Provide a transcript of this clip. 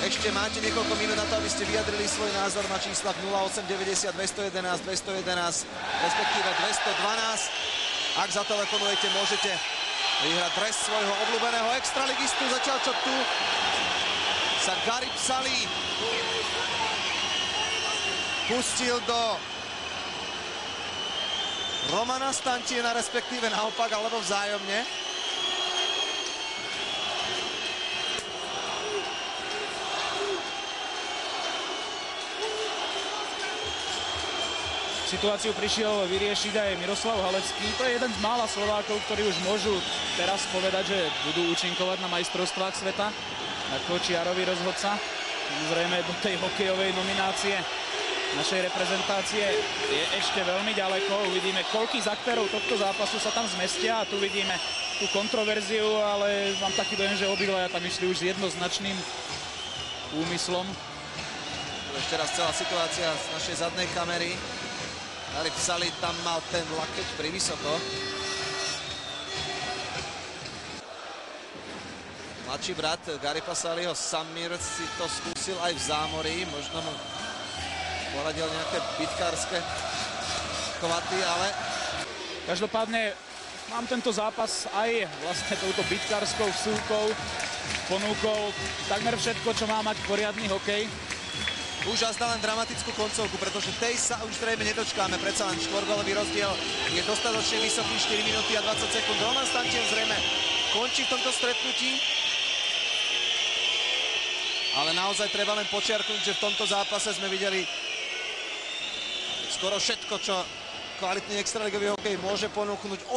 Ešte máte niekoľko minút na to, aby ste vyjadrili svoj názor na číslach 08 90 211 211, respektíve 212. Ak zatelefonujete, môžete vyhrať dres svojho obľúbeného extraligistu. Zatiaľ čo tu sa Garib Salih pustil do Romana Stantiena, respektíve naopak, alebo vzájomne. Situáciu prišiel vyriešiť aj Miroslav Halecký. To je jeden z mála Slovákov, ktorí už môžu teraz povedať, že budú účinkovať na majstrovstvách sveta ako čiarový rozhodca. Zrejme do tej hokejovej nominácie našej reprezentácie je ešte veľmi ďaleko. Uvidíme, koľký z aktérov tohto zápasu sa tam zmestia. A tu vidíme tú kontroverziu, ale mám taký dojem, že obidvaja tam išli už s jednoznačným úmyslom. Ešte raz celá situácia z našej zadnej kamery. Garib Salih tam mal ten lakeť privysoko. Mladší brat Gariba Salihho, Samir, si to skúsil aj v zámorí. Možno mu poradil nejaké bitkárske chvaty, ale... Každopádne mám tento zápas aj vlastne touto bitkárskou vsúkou, ponúkou takmer všetko, čo má mať poriadny hokej. Už azda len dramatickú koncovku, pretože tej sa už zrejme nedočkáme. Predsa len štvorgólový rozdiel je dostatočne vysoký, 4 minúty a 20 sekúnd. Roman Stantien zrejme končí v tomto stretnutí. Ale naozaj treba len počiarknúť, že v tomto zápase sme videli skoro všetko, čo kvalitný extraligový hokej môže ponúknuť.